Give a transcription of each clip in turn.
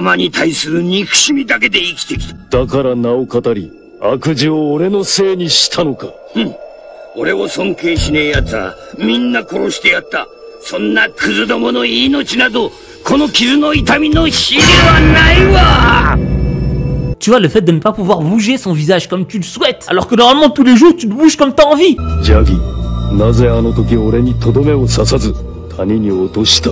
様に対する憎しみだけで生きてきた。だから名を語り、悪事を俺のせいにしたのか。俺を尊敬しねえ奴はみんな殺してやった。そんなクズどもの命などこの傷の痛みの知りはないわ。 Tu vois, le fait de ne pas pouvoir bouger son visage comme tu le souhaites, alors que normalement tous les jours tu te bouges comme t'as envie. ジャギ、なぜあの時俺にとどめを刺さず谷に落とした。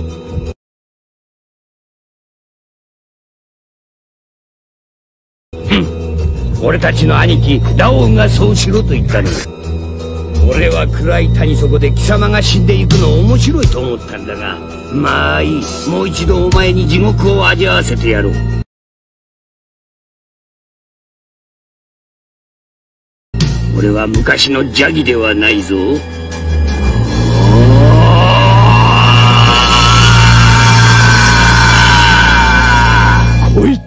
俺たちの兄貴ラオウがそうしろと言ったの。俺は暗い谷底で貴様が死んでいくの面白いと思ったんだが、まあいい、もう一度お前に地獄を味わわせてやろう。俺は昔のジャギではないぞ。おい。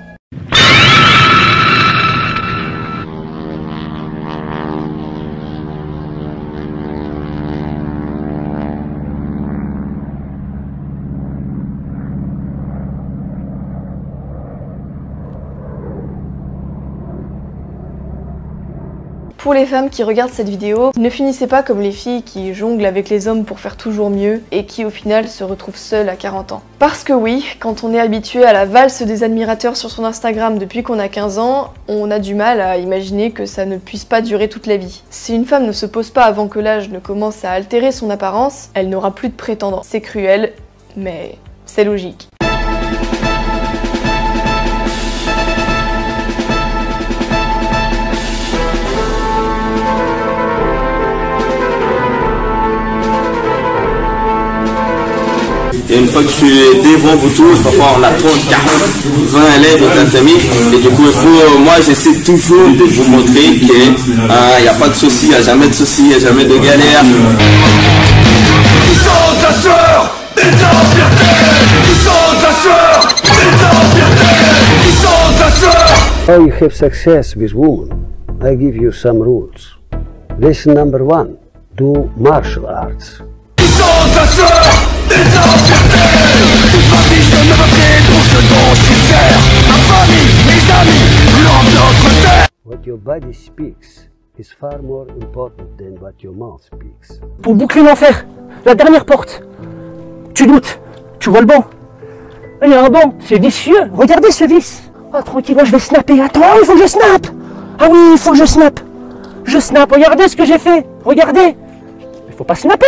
Pour les femmes qui regardent cette vidéo, ne finissez pas comme les filles qui jonglent avec les hommes pour faire toujours mieux et qui au final se retrouvent seules à 40 ans. Parce que oui, quand on est habitué à la valse des admirateurs sur son Instagram depuis qu'on a 15 ans, on a du mal à imaginer que ça ne puisse pas durer toute la vie. Si une femme ne se pose pas avant que l'âge ne commence à altérer son apparence, elle n'aura plus de prétendants. C'est cruel, mais c'est logique. Et une fois que je suis devant vous tous, parfois on a 30, 40, 20 élèves dans un famille. Et du coup, moi j'essaie toujours de vous montrer qu'il n'y a pas de souci, il n'y a jamais de souci, il n'y a jamais de galère. How you have success with women? I give you some rules. Lesson number 1. Do martial arts. What your body speaks is far more important than what your mouth speaks. Pour boucler l'enfer, la dernière porte. Tu doutes, tu vois le banc. Il y a un banc, c'est vicieux. Regardez ce vice. Ah, tranquille, moi je vais snapper. Attends, il faut que je snap. Ah oui, il faut que je snap. Je snap, regardez ce que j'ai fait. Regardez. Il faut pas snapper.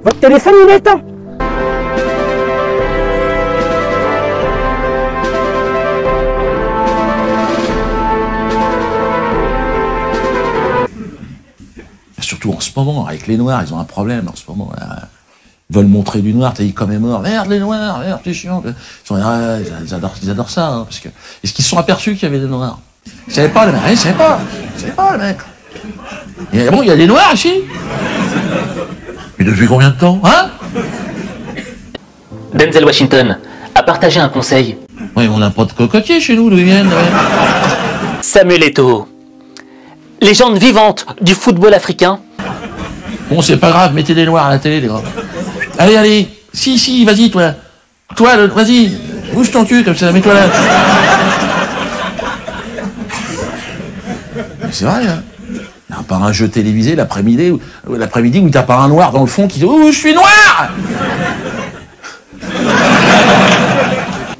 Votre téléphone il est éteint. Surtout en ce moment, avec les Noirs, ils ont un problème en ce moment. Là. Ils veulent montrer du noir, t'as dit comme est mort, merde les Noirs, merde, c'est chiant. Ils adorent ça, hein, parce que est-ce qu'ils se sont aperçus qu'il y avait des Noirs? Ils savaient pas, le mec, ils savaient pas, le mec. Et bon, il y a des Noirs ici. Mais depuis combien de temps, hein? Denzel Washington a partagé un conseil. Oui, on n'a pas de cocotier chez nous, d'où ils viennent. Samuel Eto'o, légende vivante du football africain. Bon, c'est pas grave, mettez des Noirs à la télé, les gars. Allez, allez, si, vas-y, toi. Toi, vas-y, bouge ton cul, comme ça, mets-toi là. C'est vrai, hein. Il n'y a pas un jeu télévisé l'après-midi où t'as pas un noir dans le fond qui dit « Oh, je suis noir !»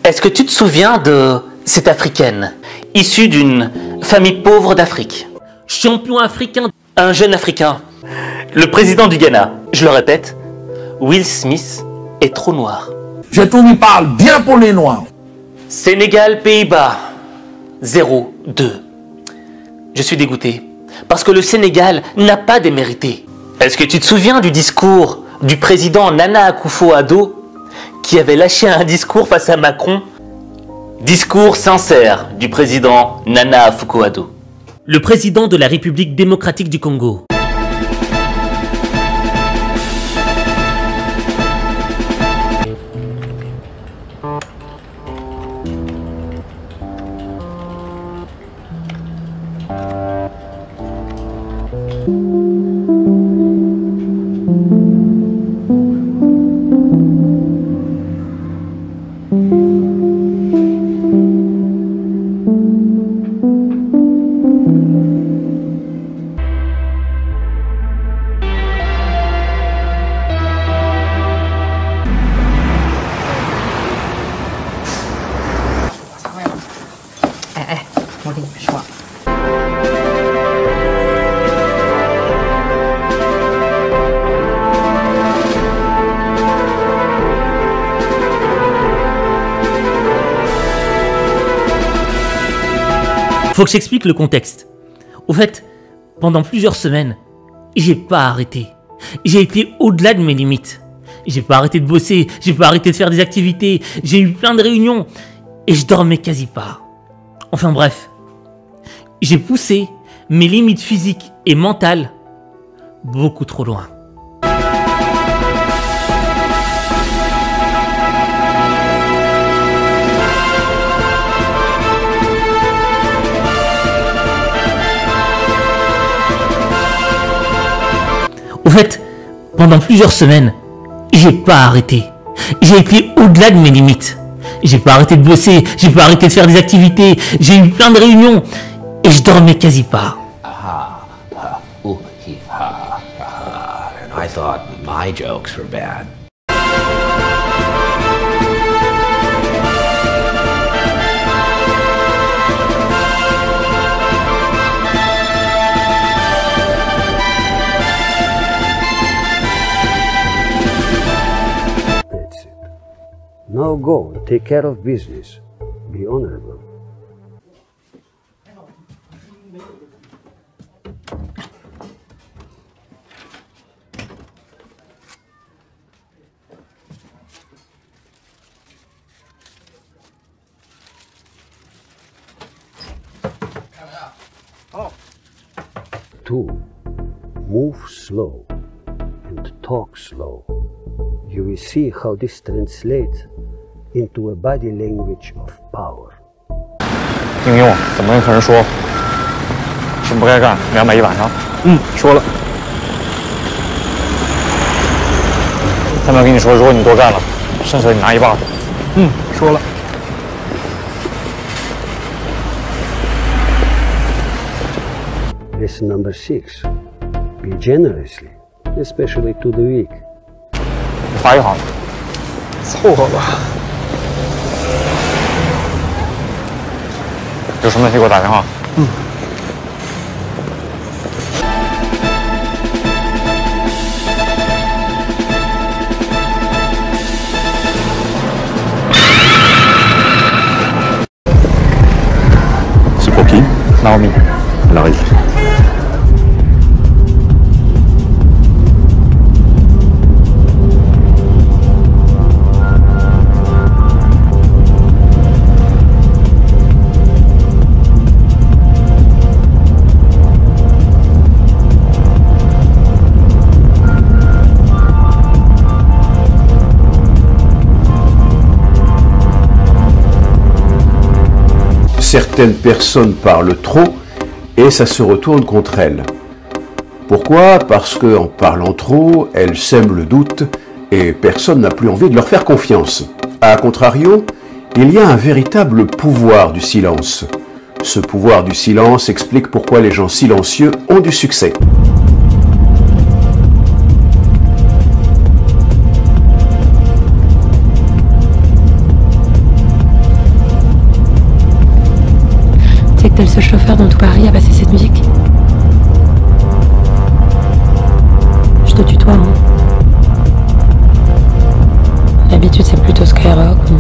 Est-ce que tu te souviens de cette Africaine, issue d'une famille pauvre d'Afrique? Champion africain, un jeune Africain. Le président du Ghana, je le répète, Will Smith est trop noir. Je te lui parle bien pour les noirs. Sénégal, Pays-Bas, 0-2. Je suis dégoûté, parce que le Sénégal n'a pas démérité. Est-ce que tu te souviens du discours du président Nana Akufo-Addo qui avait lâché un discours face à Macron? Discours sincère du président Nana Akufo-Addo. Le président de la République démocratique du Congo. Faut que j'explique le contexte. Au fait, pendant plusieurs semaines, j'ai pas arrêté. J'ai été au-delà de mes limites. J'ai pas arrêté de bosser, j'ai pas arrêté de faire des activités, j'ai eu plein de réunions et je dormais quasi pas. Enfin bref, j'ai poussé mes limites physiques et mentales beaucoup trop loin. Au fait, pendant plusieurs semaines, j'ai pas arrêté. J'ai été au-delà de mes limites. J'ai pas arrêté de bosser, j'ai pas arrêté de faire des activités, j'ai eu plein de réunions et je dormais quasi pas. And I thought my jokes were bad. That's it. Now go and take care of business. Be honorable. Two, move slow and talk slow. You will see how this translates into a body language of power. 应用怎么跟客人说？什么不该干，200一晚上。说了。他们跟你说，如果你多干了，剩下的你拿一半。说了。 Lesson number 6. Be generously, especially to the weak. 发一行，凑合吧。有什么问题给我打电话。C'est pour qui? Naomi. Elle arrive. Certaines personnes parlent trop et ça se retourne contre elles. Pourquoi? Parce que en parlant trop, elles sèment le doute et personne n'a plus envie de leur faire confiance. A contrario, il y a un véritable pouvoir du silence. Ce pouvoir du silence explique pourquoi les gens silencieux ont du succès. T'es le seul chauffeur dans tout Paris à passer cette musique. Je te tutoie, hein. D'habitude, c'est plutôt Skyrock ou...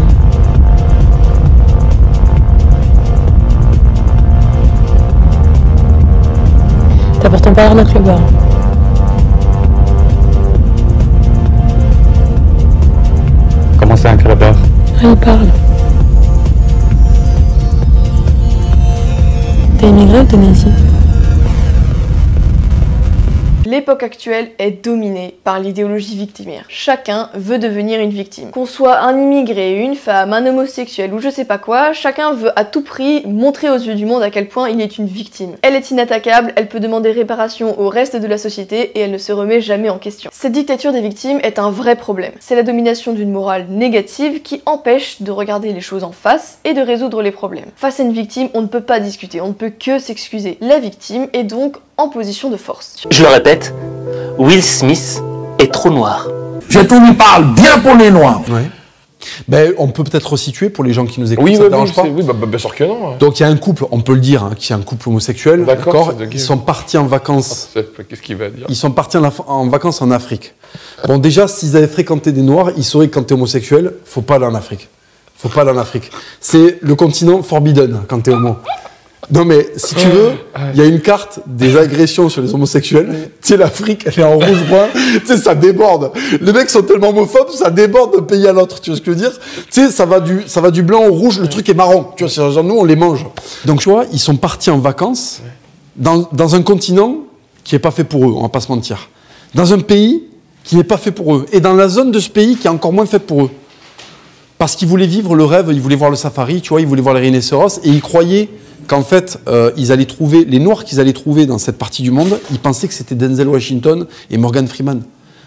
T'as pourtant pas l'air d'être le bar. Comment c'est un clubbeur? Ah, il parle. T'es immigré ou t'es né ici? L'époque actuelle est dominée par l'idéologie victimaire. Chacun veut devenir une victime. Qu'on soit un immigré, une femme, un homosexuel ou je sais pas quoi, chacun veut à tout prix montrer aux yeux du monde à quel point il est une victime. Elle est inattaquable, elle peut demander réparation au reste de la société et elle ne se remet jamais en question. Cette dictature des victimes est un vrai problème. C'est la domination d'une morale négative qui empêche de regarder les choses en face et de résoudre les problèmes. Face à une victime, on ne peut pas discuter, on ne peut que s'excuser. La victime est donc en position de force. Je le répète, Will Smith est trop noir. Je t'en parle bien pour les noirs. Ouais. Ben, on peut peut-être resituer pour les gens qui nous écoutent, Oui, ça oui, te dérange pas? oui, bien sûr que non. Donc il y a un couple, on peut le dire, hein, qui est un couple homosexuel, D'accord, ils sont partis en vacances. Qu'est-ce qu'il va dire? Ils sont partis en vacances en Afrique. Bon, déjà, s'ils avaient fréquenté des Noirs, ils sauraient que quand t'es homosexuel, faut pas aller en Afrique. Faut pas aller en Afrique. C'est le continent forbidden quand t'es homo. Non mais si tu veux, il y a une carte des agressions sur les homosexuels. Tu sais, l'Afrique, elle est en rouge-brun. Tu sais, ça déborde. Les mecs sont tellement homophobes, ça déborde d'un pays à l'autre. Tu vois ce que je veux dire? Tu sais, ça va du blanc au rouge, le truc est marron. Tu vois, c'est genre, nous, on les mange. Donc, tu vois, ils sont partis en vacances dans un continent qui est pas fait pour eux, on va pas se mentir. Dans un pays qui n'est pas fait pour eux. Et dans la zone de ce pays qui est encore moins faite pour eux. Parce qu'ils voulaient vivre le rêve, ils voulaient voir le safari, tu vois, ils voulaient voir les rhinocéros, et ils croyaient qu'en fait, ils allaient trouver, les Noirs qu'ils allaient trouver dans cette partie du monde, ils pensaient que c'était Denzel Washington et Morgan Freeman.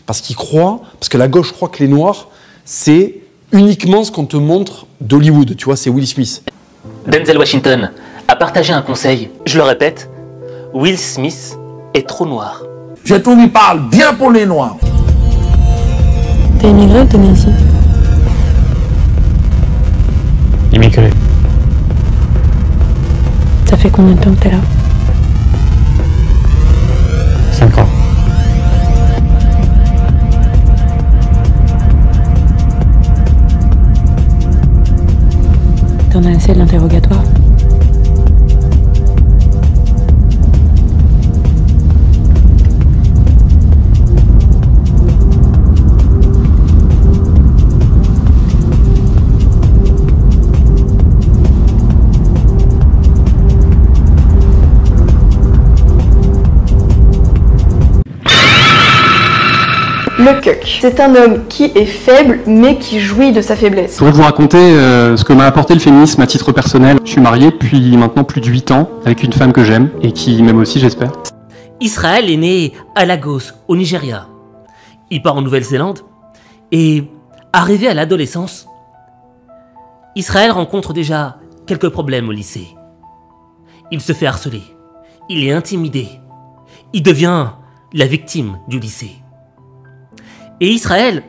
Parce qu'ils croient, parce que la gauche croit que les Noirs, c'est uniquement ce qu'on te montre d'Hollywood, tu vois, c'est Will Smith. Denzel Washington a partagé un conseil. Je le répète, Will Smith est trop noir. Je trouve qu'il parle bien pour les Noirs. T'es immigré ou t'es né ici? Immigré. Ça fait combien de temps que t'es là? 5 ans. T'en as assez de l'interrogatoire? Le cuck, c'est un homme qui est faible mais qui jouit de sa faiblesse. Je voudrais vous raconter ce que m'a apporté le féminisme à titre personnel. Je suis marié depuis maintenant plus de 8 ans avec une femme que j'aime et qui m'aime aussi, j'espère. Israël est né à Lagos, au Nigeria. Il part en Nouvelle-Zélande et, arrivé à l'adolescence, Israël rencontre déjà quelques problèmes au lycée. Il se fait harceler, il est intimidé, il devient la victime du lycée. Et Israël,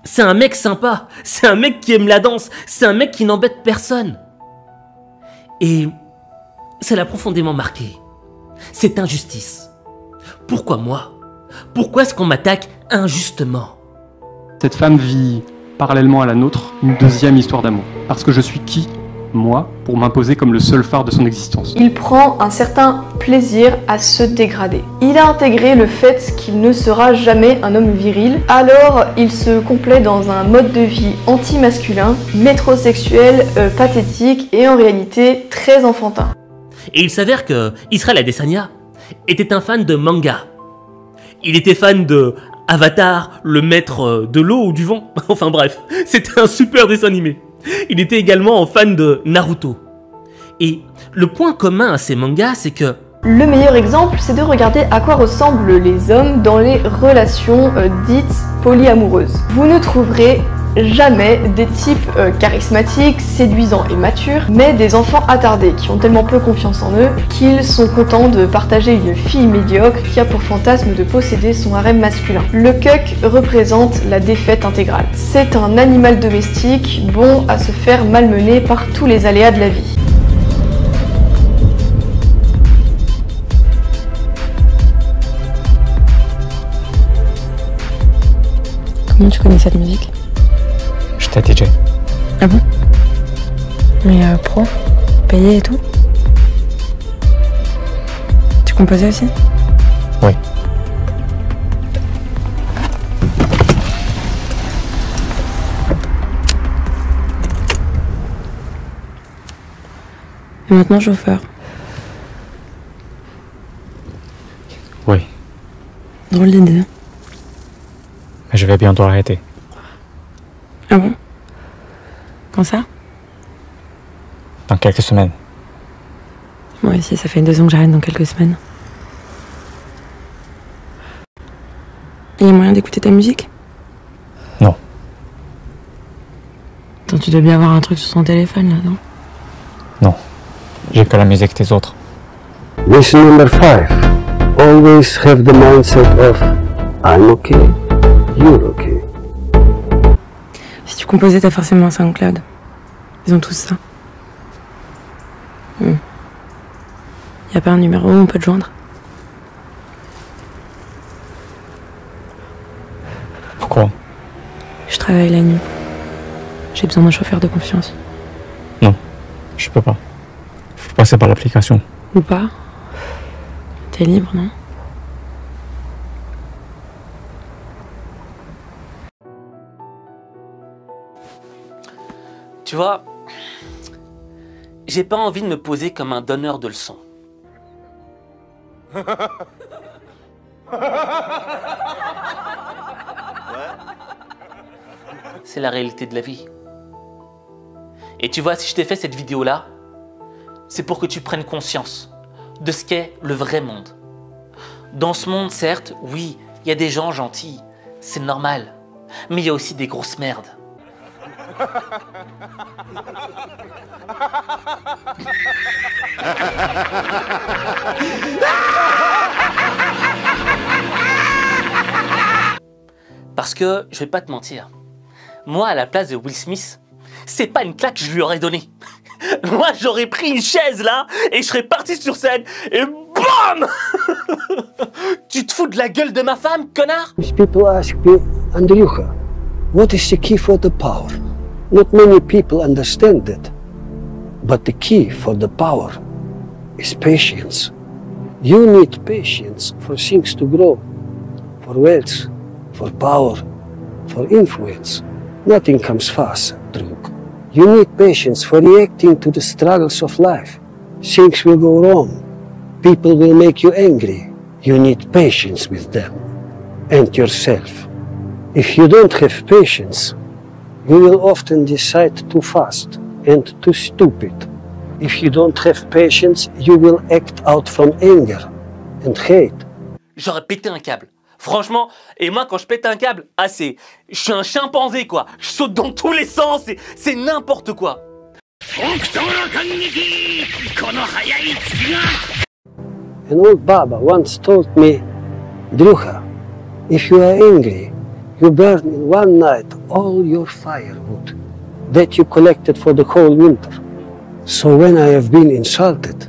c'est un mec sympa, c'est un mec qui aime la danse, c'est un mec qui n'embête personne. Et ça l'a profondément marqué. Cette injustice. Pourquoi moi? Pourquoi est-ce qu'on m'attaque injustement? Cette femme vit, parallèlement à la nôtre, une deuxième histoire d'amour. Parce que je suis qui, moi, pour m'imposer comme le seul phare de son existence? Il prend un certain plaisir à se dégrader. Il a intégré le fait qu'il ne sera jamais un homme viril, alors il se complaît dans un mode de vie anti-masculin, métrosexuel, pathétique et en réalité très enfantin. Et il s'avère que Israël Adesanya était un fan de manga. Il était fan de Avatar, le maître de l'eau ou du vent. Enfin bref, c'était un super dessin animé. Il était également fan de Naruto. Et le point commun à ces mangas, c'est que... Le meilleur exemple, c'est de regarder à quoi ressemblent les hommes dans les relations dites polyamoureuses. Vous ne trouverez jamais des types charismatiques, séduisants et matures, mais des enfants attardés qui ont tellement peu confiance en eux qu'ils sont contents de partager une fille médiocre qui a pour fantasme de posséder son harem masculin. Le cuck représente la défaite intégrale. C'est un animal domestique bon à se faire malmener par tous les aléas de la vie. Comment tu connais cette musique? J'étais DJ. Ah bon? Mais pro? Payé et tout? Tu composais aussi? Oui. Et maintenant chauffeur? Oui. Drôle d'idée. Mais je vais bientôt arrêter. Ah bon? Quand ça? Dans quelques semaines. Moi aussi, ça fait 2 ans que j'arrête dans quelques semaines. Et y a moyen d'écouter ta musique? Non. Attends, tu dois bien avoir un truc sur son téléphone là, non? Non. J'ai que la musique des autres. Lesson number 5. Always have the mindset of I'm okay, you're okay. Si tu composais, t'as forcément un SoundCloud. Ils ont tous ça. Y a pas un numéro où on peut te joindre? Pourquoi? Je travaille la nuit. J'ai besoin d'un chauffeur de confiance. Non, je peux pas. Faut pas passer par l'application. Ou pas. T'es libre, non? Tu vois, j'ai pas envie de me poser comme un donneur de leçons. C'est la réalité de la vie. Et tu vois, si je t'ai fait cette vidéo-là, c'est pour que tu prennes conscience de ce qu'est le vrai monde. Dans ce monde, certes, oui, il y a des gens gentils, c'est normal. Mais il y a aussi des grosses merdes. Parce que, je vais pas te mentir, moi à la place de Will Smith, c'est pas une claque que je lui aurais donnée. Moi j'aurais pris une chaise là, et je serais parti sur scène, et BAM. Tu te fous de la gueule de ma femme, connard? People ask me, Andriuka, what is the key for the power? Not many people understand that. But the key for the power is patience. You need patience for things to grow, for wealth, for power, for influence. Nothing comes fast, Druk. You need patience for reacting to the struggles of life. Things will go wrong. People will make you angry. You need patience with them and yourself. If you don't have patience, you will often decide too fast and too stupid. If you don't have patience, you will act out from anger and hate. J'aurais pété un câble. Franchement, et moi quand je pète un câble, ah je suis un chimpanzé quoi. Je saute dans tous les sens, c'est n'importe quoi. An old Baba once told me, Druha, if you are angry, you burn in one night all your firewood that you collected for the whole winter. So when I have been insulted,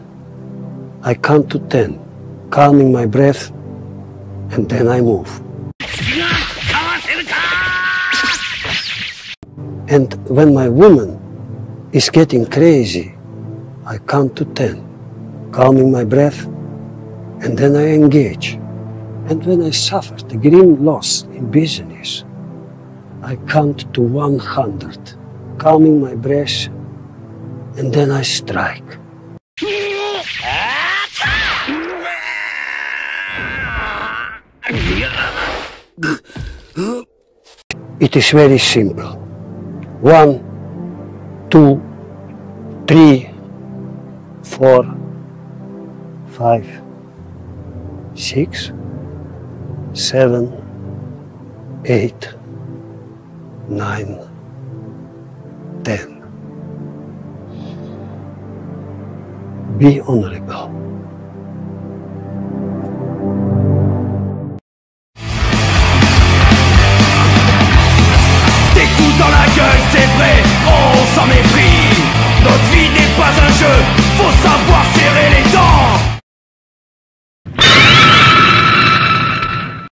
I count to 10, calming my breath, and then I move. And when my woman is getting crazy, I count to 10, calming my breath, and then I engage. And when I suffer the grim loss in business, I count to 100, calming my breath, and then I strike. It is very simple. 1, 2, 3, 4, 5, 6, 7, 8, 9, 10. Be honorable.